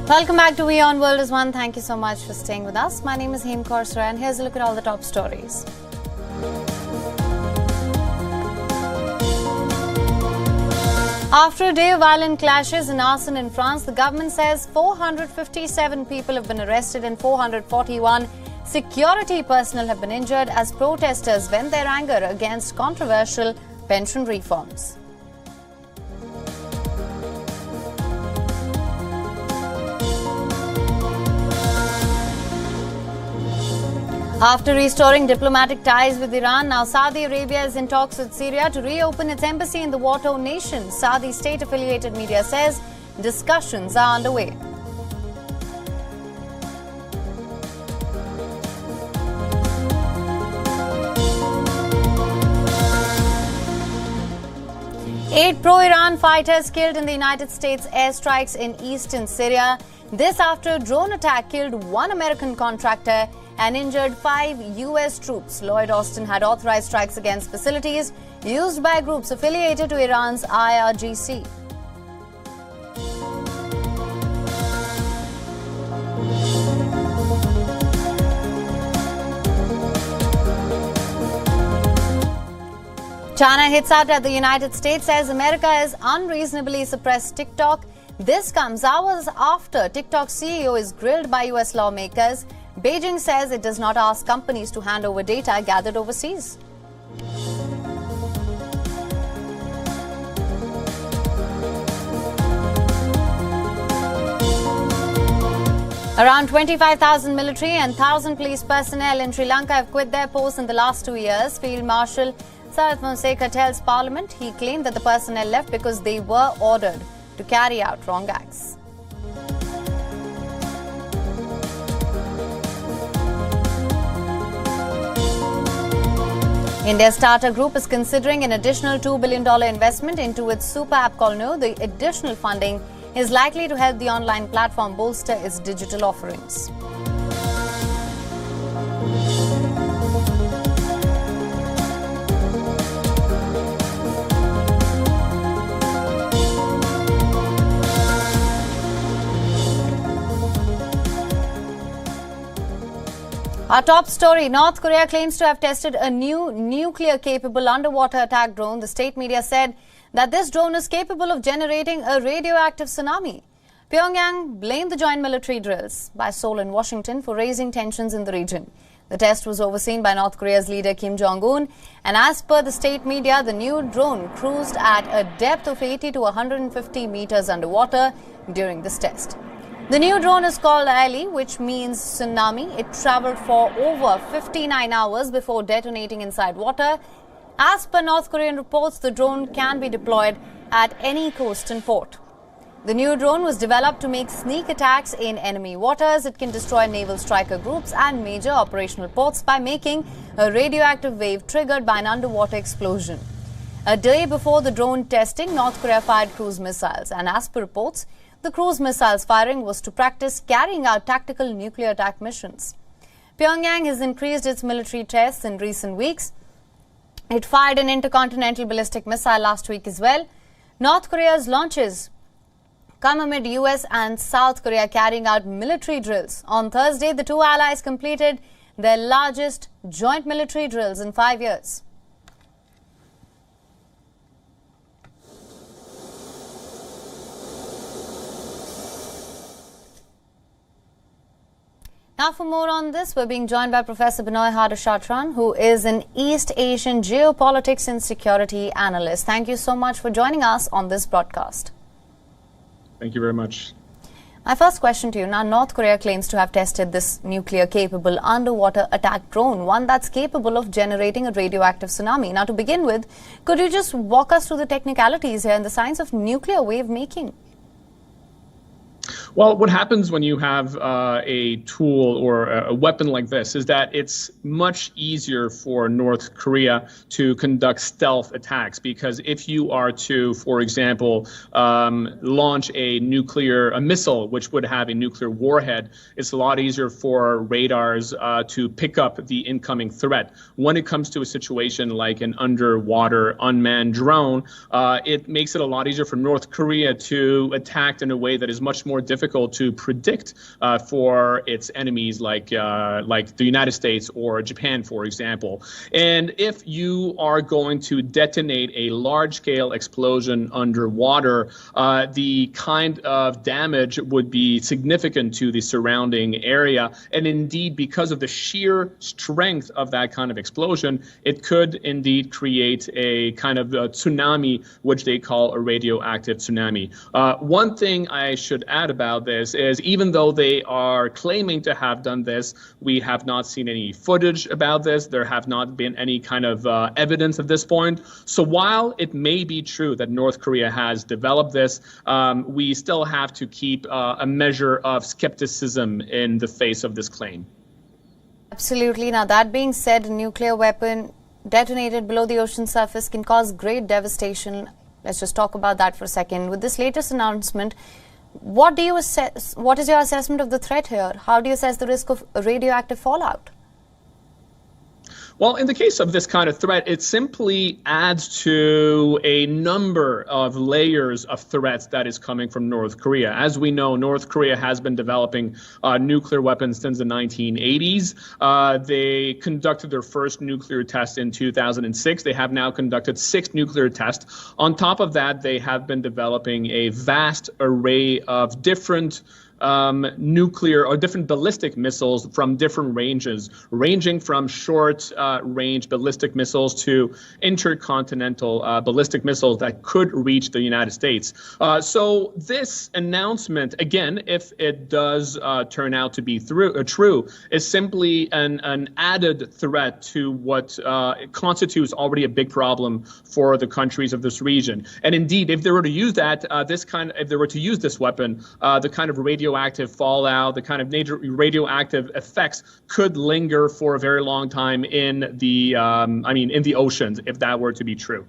Welcome back to WION World is One. Thank you so much for staying with us. My name is Shatran, and here's a look at all the top stories. After a day of violent clashes and arson in France, the government says 457 people have been arrested and 441 security personnel have been injured as protesters vent their anger against controversial pension reforms. After restoring diplomatic ties with Iran, now Saudi Arabia is in talks with Syria to reopen its embassy in the war-torn nation. Saudi state-affiliated media says discussions are underway. Eight pro-Iran fighters killed in the United States airstrikes in eastern Syria. This after a drone attack killed one American contractor and injured 5 U.S. troops. Lloyd Austin had authorized strikes against facilities used by groups affiliated to Iran's IRGC. China hits out at the United States, says America has unreasonably suppressed TikTok. This comes hours after TikTok's CEO is grilled by U.S. lawmakers. Beijing says it does not ask companies to hand over data gathered overseas. Around 25,000 military and 1,000 police personnel in Sri Lanka have quit their posts in the last 2 years. Field Marshal Sarath Fonseca tells Parliament he claimed that the personnel left because they were ordered to carry out wrong acts. India's Tata Group is considering an additional $2 billion investment into its super app called No. The additional funding is likely to help the online platform bolster its digital offerings. Our top story, North Korea claims to have tested a new nuclear-capable underwater attack drone. The state media said that this drone is capable of generating a radioactive tsunami. Pyongyang blamed the joint military drills by Seoul and Washington for raising tensions in the region. The test was overseen by North Korea's leader Kim Jong-un, and as per the state media, the new drone cruised at a depth of 80 to 150 meters underwater during this test. The new drone is called Ali, which means tsunami. It traveled for over 59 hours before detonating inside water. As per North Korean reports, the drone can be deployed at any coast and port. The new drone was developed to make sneak attacks in enemy waters. It can destroy naval striker groups and major operational ports by making a radioactive wave triggered by an underwater explosion. A day before the drone testing, North Korea fired cruise missiles, and as per reports, the cruise missiles firing was to practice carrying out tactical nuclear attack missions. Pyongyang has increased its military tests in recent weeks. It fired an intercontinental ballistic missile last week as well. North Korea's launches come amid US and South Korea carrying out military drills. On Thursday, the two allies completed their largest joint military drills in 5 years. Now for more on this, we're being joined by Professor Binoy Harda Shatran, who is an East Asian geopolitics and security analyst. Thank you so much for joining us on this broadcast. Thank you very much. My first question to you. Now, North Korea claims to have tested this nuclear-capable underwater attack drone, one that's capable of generating a radioactive tsunami. Now, to begin with, could you just walk us through the technicalities here and the science of nuclear wave making? Well, what happens when you have a tool or a weapon like this is that it's much easier for North Korea to conduct stealth attacks, because if you are to, for example, launch a missile which would have a nuclear warhead, it's a lot easier for radars to pick up the incoming threat. When it comes to a situation like an underwater unmanned drone, it makes it a lot easier for North Korea to attack in a way that is much more difficult difficult to predict for its enemies like the United States or Japan, for example. And if you are going to detonate a large-scale explosion underwater, the kind of damage would be significant to the surrounding area. And indeed, because of the sheer strength of that kind of explosion, it could indeed create a kind of a tsunami, which they call a radioactive tsunami. One thing I should add about this is, even though they are claiming to have done this, we have not seen any footage about this. There have not been any kind of evidence at this point. So while it may be true that North Korea has developed this, we still have to keep a measure of skepticism in the face of this claim. Absolutely. Now, that being said, a nuclear weapon detonated below the ocean surface can cause great devastation. Let's just talk about that for a second. With this latest announcement, what do you assess? What is your assessment of the threat here? How do you assess the risk of radioactive fallout? Well, in the case of this kind of threat, it simply adds to a number of layers of threats that is coming from North Korea. As we know, North Korea has been developing nuclear weapons since the 1980s. They conducted their first nuclear test in 2006. They have now conducted 6 nuclear tests. On top of that, they have been developing a vast array of different nuclear or different ballistic missiles from different ranges, ranging from short range ballistic missiles to intercontinental ballistic missiles that could reach the United States. So this announcement, again, if it does turn out to be true, is simply an added threat to what constitutes already a big problem for the countries of this region. And indeed, if they were to use that, if they were to use this weapon, the kind of radioactive fallout, the kind of radioactive effects could linger for a very long time in the, in the oceans, if that were to be true.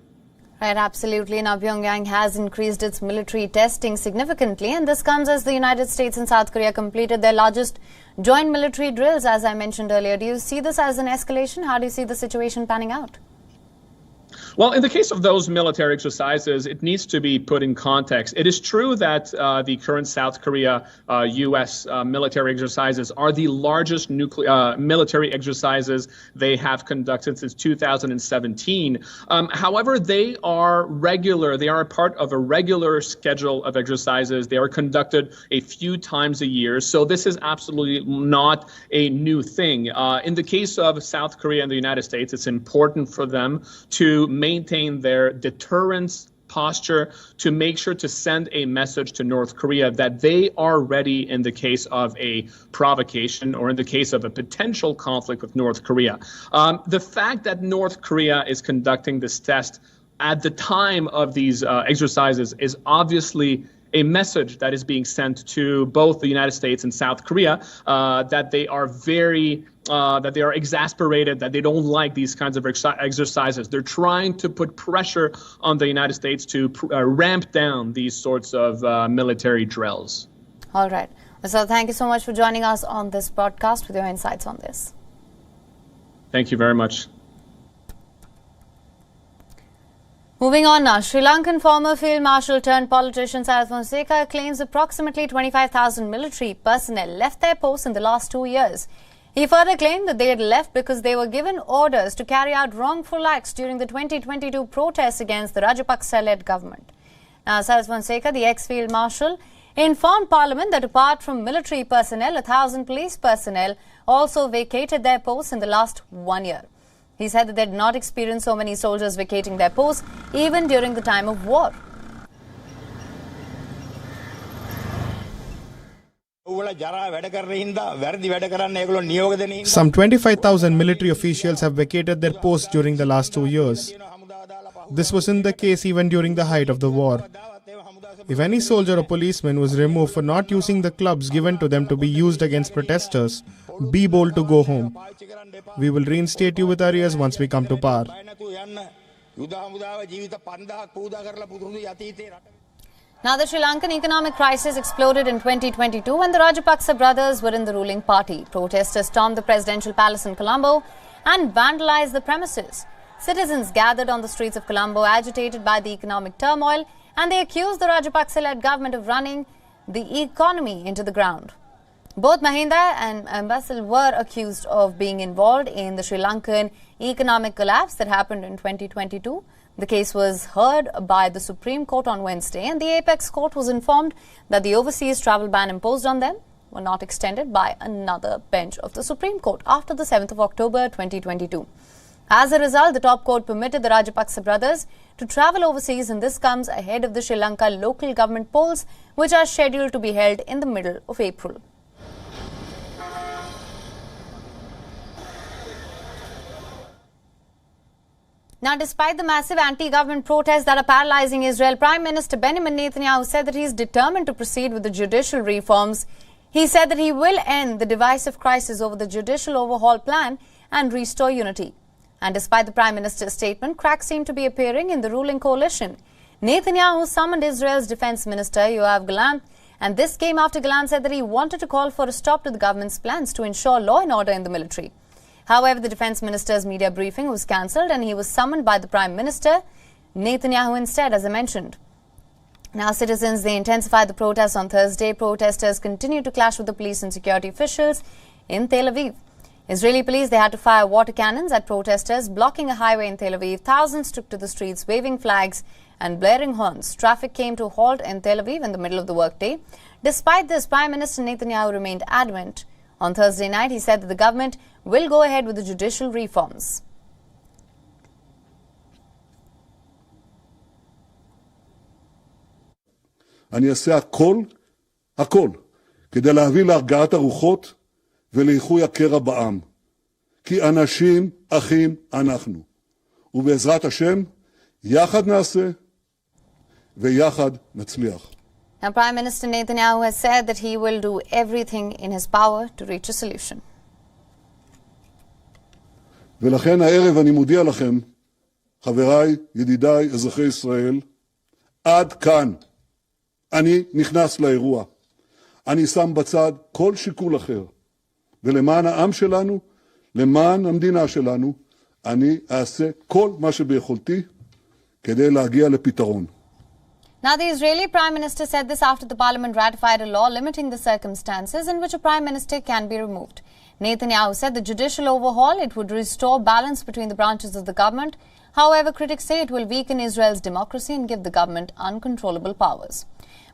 Right, absolutely. Now, Pyongyang has increased its military testing significantly, and this comes as the United States and South Korea completed their largest joint military drills, as I mentioned earlier. Do you see this as an escalation? How do you see the situation panning out? Well, in the case of those military exercises, it needs to be put in context. It is true that the current South Korea-U.S. Military exercises are the largest military exercises they have conducted since 2017. However, they are regular. They are a part of a regular schedule of exercises. They are conducted a few times a year. So this is absolutely not a new thing. In the case of South Korea and the United States, it's important for them to maintain their deterrence posture, to make sure to send a message to North Korea that they are ready in the case of a provocation or in the case of a potential conflict with North Korea. The fact that North Korea is conducting this test at the time of these exercises is obviously a message that is being sent to both the United States and South Korea that they are that they are exasperated, that they don't like these kinds of exercises. They're trying to put pressure on the United States to ramp down these sorts of military drills. All right. So thank you so much for joining us on this broadcast with your insights on this. Thank you very much. Moving on now, Sri Lankan former Field Marshal turned politician Sayadaw Fonseca claims approximately 25,000 military personnel left their posts in the last 2 years. He further claimed that they had left because they were given orders to carry out wrongful acts during the 2022 protests against the Rajapaksa-led government. Now, Sayadaw Fonseca, the ex-Field Marshal, informed Parliament that apart from military personnel, 1,000 police personnel also vacated their posts in the last 1 year. He said that they had not experienced so many soldiers vacating their posts even during the time of war. Some 25,000 military officials have vacated their posts during the last 2 years. This wasn't the case even during the height of the war. If any soldier or policeman was removed for not using the clubs given to them to be used against protesters, be bold to go home. We will reinstate you with arrears once we come to power. Now, the Sri Lankan economic crisis exploded in 2022 when the Rajapaksa brothers were in the ruling party. Protesters stormed the presidential palace in Colombo and vandalized the premises. Citizens gathered on the streets of Colombo agitated by the economic turmoil, and they accused the Rajapaksa-led government of running the economy into the ground. Both Mahinda and Marshal were accused of being involved in the Sri Lankan economic collapse that happened in 2022. The case was heard by the Supreme Court on Wednesday, and the apex court was informed that the overseas travel ban imposed on them were not extended by another bench of the Supreme Court after the 7th of October 2022. As a result, the top court permitted the Rajapaksa brothers to travel overseas, and this comes ahead of the Sri Lanka local government polls, which are scheduled to be held in the middle of April. Now, despite the massive anti-government protests that are paralyzing Israel, Prime Minister Benjamin Netanyahu said that he is determined to proceed with the judicial reforms. He said that he will end the divisive crisis over the judicial overhaul plan and restore unity. And despite the Prime Minister's statement, cracks seem to be appearing in the ruling coalition. Netanyahu summoned Israel's Defense Minister Yoav Gallant, and this came after Gallant said that he wanted to call for a stop to the government's plans to ensure law and order in the military. However, the Defense Minister's media briefing was cancelled and he was summoned by the Prime Minister Netanyahu instead, as I mentioned. Now, citizens, they intensified the protests on Thursday. Protesters continued to clash with the police and security officials in Tel Aviv. Israeli police, they had to fire water cannons at protesters, blocking a highway in Tel Aviv. Thousands took to the streets, waving flags and blaring horns. Traffic came to a halt in Tel Aviv in the middle of the workday. Despite this, Prime Minister Netanyahu remained adamant. On Thursday night, he said that the government will go ahead with the judicial reforms. אני אעשה הכל, כדי להביא להרגעת הרוחות ולאיחוי הקרע בעם. כי אנשים אחים אנחנו. ובעזרת השם, יחד נעשה ויחד נצליח. Now, Prime Minister Netanyahu has said that he will do everything in his power to reach a solution. ולכן הערב אני מודיע לכם, חבריי, ידידיי, אזרחי ישראל, עד כאן. אני נכנס לאירוע. אני שם בצד כל שיקול אחר. ולמען העם שלנו, למען המדינה שלנו, אני אעשה כל מה שביכולתי כדי להגיע לפתרון. Now, the Israeli Prime Minister said this after the parliament ratified a law limiting the circumstances in which a Prime Minister can be removed. Netanyahu said the judicial overhaul, it would restore balance between the branches of the government. However, critics say it will weaken Israel's democracy and give the government uncontrollable powers.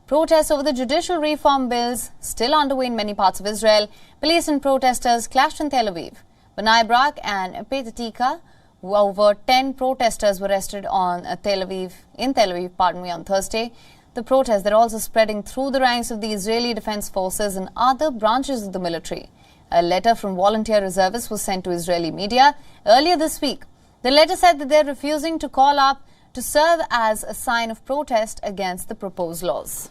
Protests over the judicial reform bills still underway in many parts of Israel. Police and protesters clashed in Tel Aviv. Binoy and Petah Tikva, over 10 protesters were arrested in Tel Aviv, on Thursday. The protests are also spreading through the ranks of the Israeli Defense Forces and other branches of the military. A letter from volunteer reservists was sent to Israeli media earlier this week. The letter said that they're refusing to call up to serve as a sign of protest against the proposed laws.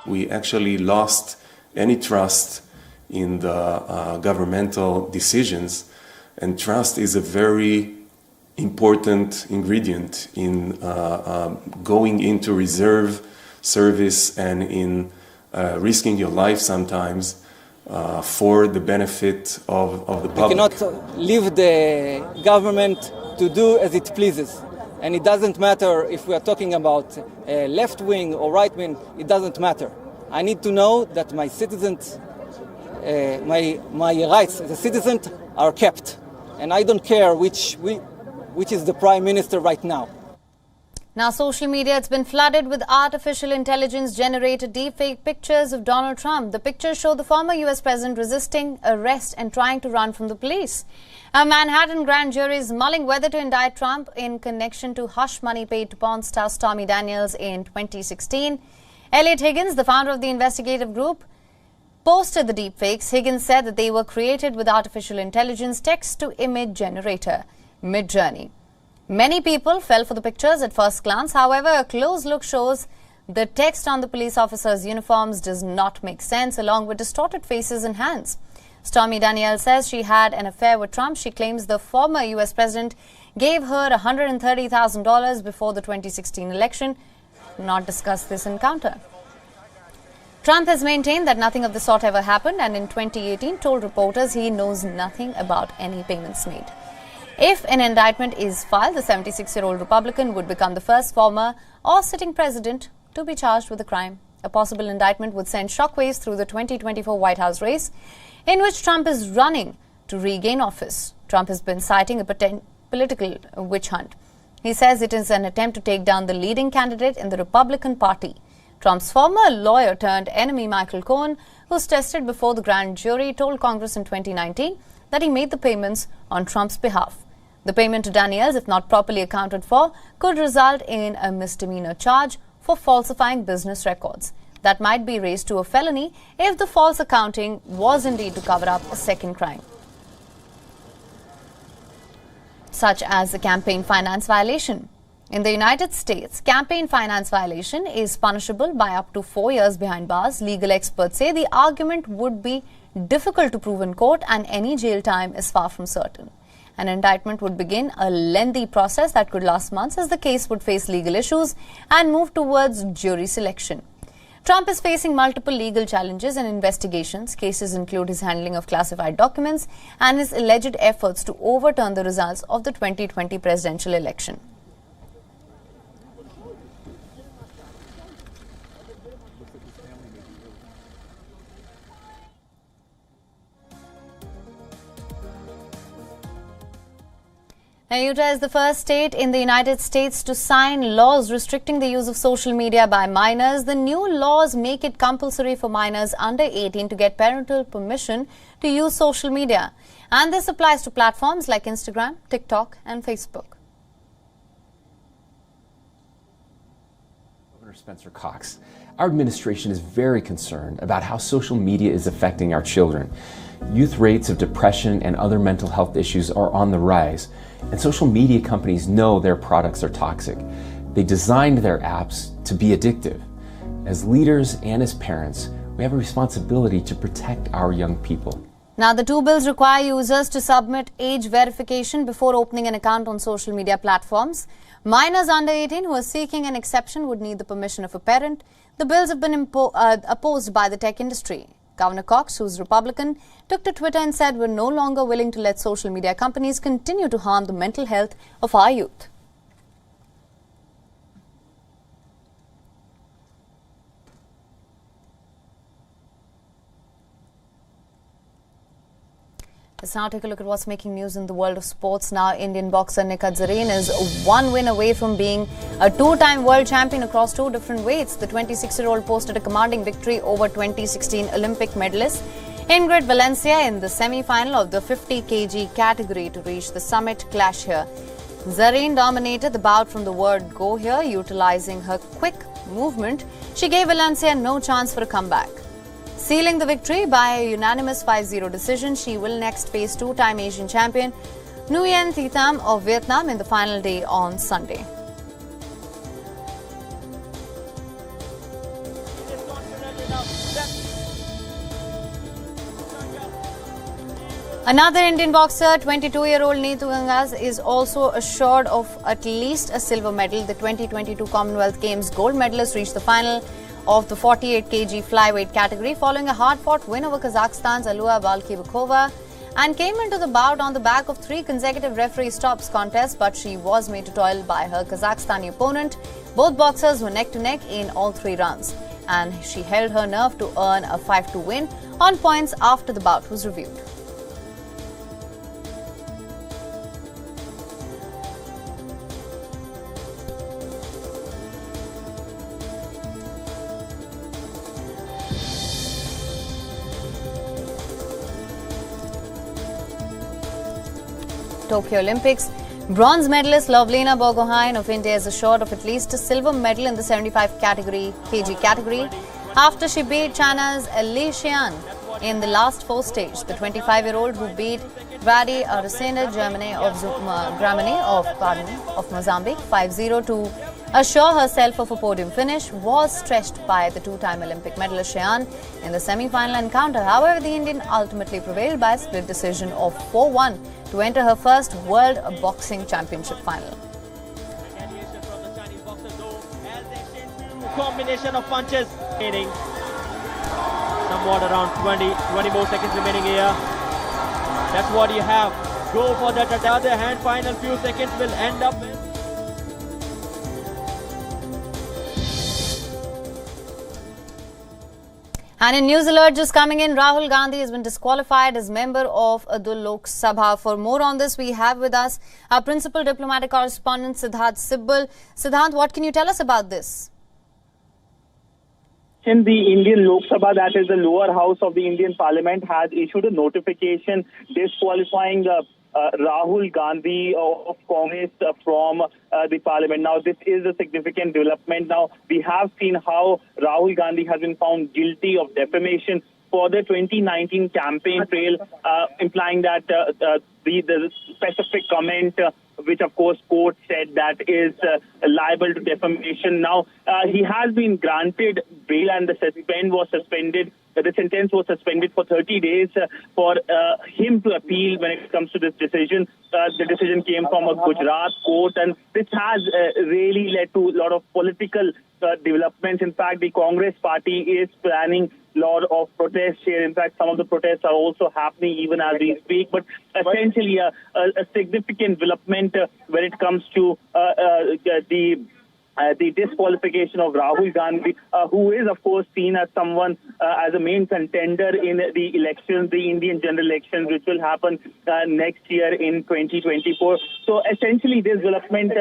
We actually lost any trust in the governmental decisions, and trust is a very important ingredient in going into reserve service and in risking your life sometimes for the benefit of the public. We cannot leave the government to do as it pleases. And it doesn't matter if we are talking about left wing or right wing, it doesn't matter. I need to know that my citizens, my rights as a citizen are kept. And I don't care which is the Prime Minister right now. Now, social media, it's been flooded with artificial intelligence-generated deepfake pictures of Donald Trump. The pictures show the former U.S. president resisting arrest and trying to run from the police. A Manhattan grand jury is mulling whether to indict Trump in connection to hush money paid to porn star Stormy Daniels in 2016. Elliot Higgins, the founder of the investigative group, posted the deepfakes. Higgins said that they were created with artificial intelligence text-to-image generator, Midjourney. Many people fell for the pictures at first glance. However, a close look shows the text on the police officers' uniforms does not make sense, along with distorted faces and hands. Stormy Daniels says she had an affair with Trump. She claims the former U.S. president gave her $130,000 before the 2016 election. Not discuss this encounter. Trump has maintained that nothing of the sort ever happened, and in 2018 told reporters he knows nothing about any payments made. If an indictment is filed, the 76-year-old Republican would become the first former or sitting president to be charged with a crime. A possible indictment would send shockwaves through the 2024 White House race, in which Trump is running to regain office. Trump has been citing a political witch hunt. He says it is an attempt to take down the leading candidate in the Republican Party. Trump's former lawyer turned enemy Michael Cohen, who's tested before the grand jury, told Congress in 2019 that he made the payments on Trump's behalf. The payment to Daniels, if not properly accounted for, could result in a misdemeanor charge for falsifying business records. That might be raised to a felony if the false accounting was indeed to cover up a second crime, such as a campaign finance violation. In the United States, campaign finance violation is punishable by up to 4 years behind bars. Legal experts say the argument would be difficult to prove in court and any jail time is far from certain. An indictment would begin a lengthy process that could last months as the case would face legal issues and move towards jury selection. Trump is facing multiple legal challenges and investigations. Cases include his handling of classified documents and his alleged efforts to overturn the results of the 2020 presidential election. Now, Utah is the first state in the United States to sign laws restricting the use of social media by minors. The new laws make it compulsory for minors under 18 to get parental permission to use social media. And this applies to platforms like Instagram, TikTok, and Facebook. Governor Spencer Cox, our administration is very concerned about how social media is affecting our children. Youth rates of depression and other mental health issues are on the rise, and social media companies know their products are toxic. They designed their apps to be addictive. As leaders and as parents, we have a responsibility to protect our young people. Now, the two bills require users to submit age verification before opening an account on social media platforms. Minors under 18 who are seeking an exception would need the permission of a parent. The bills have been opposed by the tech industry. Governor Cox, who's Republican, took to Twitter and said we're no longer willing to let social media companies continue to harm the mental health of our youth. Let's now take a look at what's making news in the world of sports. Now, Indian boxer Nikhil Zareen is one win away from being a two-time world champion across two different weights. The 26-year-old posted a commanding victory over 2016 Olympic medalist Ingrid Valencia in the semi-final of the 50 kg category to reach the summit clash here. Zareen dominated the bout from the word go here, utilizing her quick movement. She gave Valencia no chance for a comeback. Sealing the victory by a unanimous 5-0 decision, she will next face two-time Asian champion Nguyen Thi Tham of Vietnam in the final day on Sunday. Another Indian boxer, 22-year-old Neetu Gangas, is also assured of at least a silver medal. The 2022 Commonwealth Games gold medalist reached the final of the 48 kg flyweight category following a hard-fought win over Kazakhstan's Alua Balkibakova and came into the bout on the back of 3 consecutive referee stops contests, but she was made to toil by her Kazakhstani opponent. Both boxers were neck-to-neck in all 3 rounds, and she held her nerve to earn a 5-2 win on points after the bout was reviewed. Tokyo Olympics. Bronze medalist Lovelina Borgohain of India is assured of at least a silver medal in the 75 kg category after she beat China's Li Xian in the last 4 stage. The 25-year-old who beat Radi Aracena Germany of Mozambique 5-0 to assure herself of a podium finish was stretched by the 2-time Olympic medalist Xian in the semi-final encounter. However, the Indian ultimately prevailed by a split decision of 4-1 to enter her first World Boxing Championship final. Combination of punches remaining. Somewhat around 20 more seconds remaining here. That's what you have. go for that attack. Other hand, final few seconds will end up with. And in news alert just coming in, Rahul Gandhi has been disqualified as member of the Lok Sabha. For more on this, we have with us our principal diplomatic correspondent, Siddharth Sibbal. Siddharth, what can you tell us about this? In the Indian Lok Sabha, that is the lower house of the Indian Parliament, has issued a notification disqualifying Rahul Gandhi of Congress from the Parliament. Now, this is a significant development. Now, we have seen how Rahul Gandhi has been found guilty of defamation for the 2019 campaign trail, implying that the specific comment, which of course court said that is liable to defamation. Now, he has been granted bail and the sentence was suspended for 30 days for him to appeal when it comes to this decision. The decision came from a Gujarat court, and this has really led to a lot of political developments. In fact, the Congress party is planning a lot of protests here. In fact, some of the protests are also happening even as we speak. But essentially, a significant development when it comes to the disqualification of Rahul Gandhi, who is, of course, seen as someone as a main contender in the elections, the Indian general elections, which will happen next year in 2024. So essentially, this development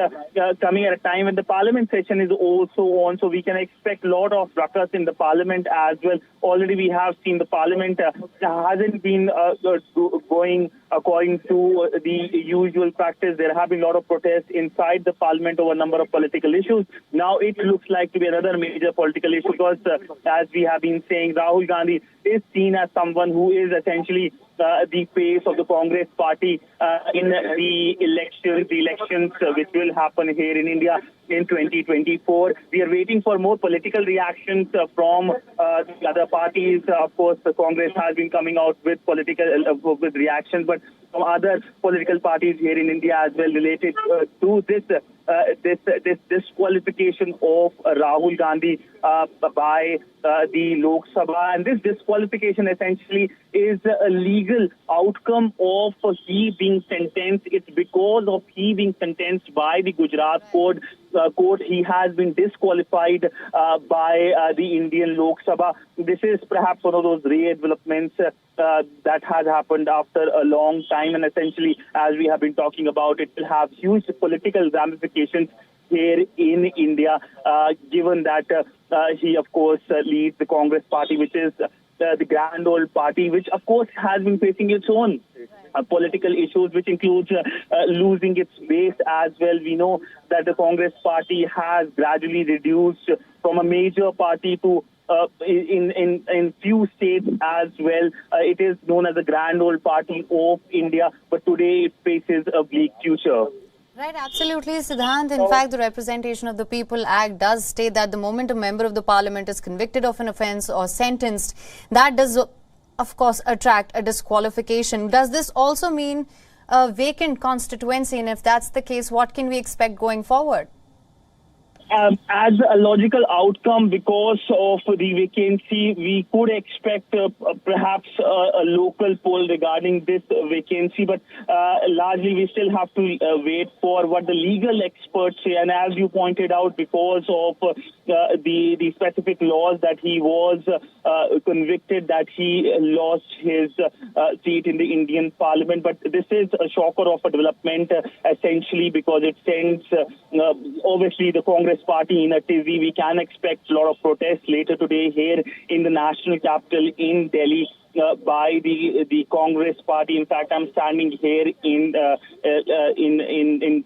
coming at a time when the parliament session is also on, so we can expect a lot of ruckus in the parliament as well. Already we have seen the parliament hasn't been going according to the usual practice. There have been a lot of protests inside the parliament over a number of political issues. Now it looks like to be another major political issue because, as we have been saying, Rahul Gandhi is seen as someone who is essentially the face of the Congress party in the elections which will happen here in India in 2024. We are waiting for more political reactions from the other parties. Of course, the Congress has been coming out with with reactions, but from other political parties here in India as well related to this disqualification of Rahul Gandhi by the Lok Sabha. And this disqualification essentially is a legal outcome of he being sentenced. It's because of he being sentenced by the Gujarat court. He has been disqualified by the Indian Lok Sabha. This is perhaps one of those rare developments that has happened after a long time, and essentially, as we have been talking about, it will have huge political ramifications here in India, given that he, of course, leads the Congress party, which is the grand old party, which, of course, has been facing its own political issues, which includes losing its base as well. We know that the Congress party has gradually reduced from a major party to in few states as well. It is known as the grand old party of India, but today it faces a bleak future. Right, absolutely, Siddhant. In fact, the Representation of the People Act does state that the moment a member of the parliament is convicted of an offence or sentenced, that does, of course, attract a disqualification. Does this also mean a vacant constituency? And if that's the case, what can we expect going forward? As a logical outcome, because of the vacancy, we could expect perhaps a local poll regarding this vacancy, but largely we still have to wait for what the legal experts say. And as you pointed out, because of the specific laws that he was convicted, that he lost his seat in the Indian Parliament. But this is a shocker of a development, essentially, because it sends, obviously, the Congress party in a tizzy. We can expect a lot of protests later today here in the national capital in Delhi by the Congress party. In fact, I'm standing here in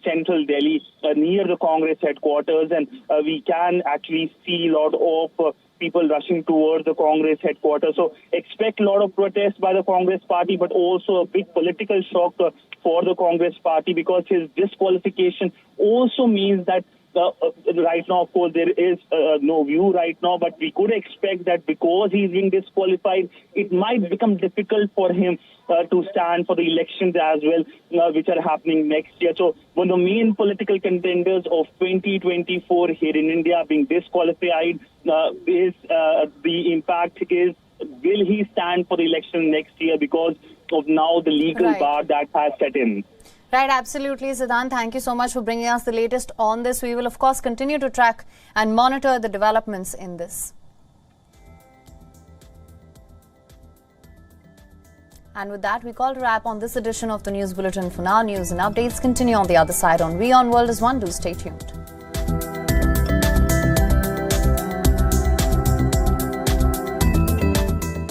central Delhi near the Congress headquarters, and we can actually see a lot of people rushing towards the Congress headquarters. So expect a lot of protests by the Congress party, but also a big political shock for the Congress party, because his disqualification also means that right now, of course, there is no view right now, but we could expect that because he's being disqualified, it might become difficult for him to stand for the elections as well, which are happening next year. So one of the main political contenders of 2024 here in India being disqualified is the impact is, will he stand for the election next year? Because of now the legal bar that has set in. Right, absolutely, Siddhant. Thank you so much for bringing us the latest on this. We will, of course, continue to track and monitor the developments in this. And with that, we call to wrap on this edition of the News Bulletin. For now, news and updates continue on the other side on WION World is One. Do stay tuned.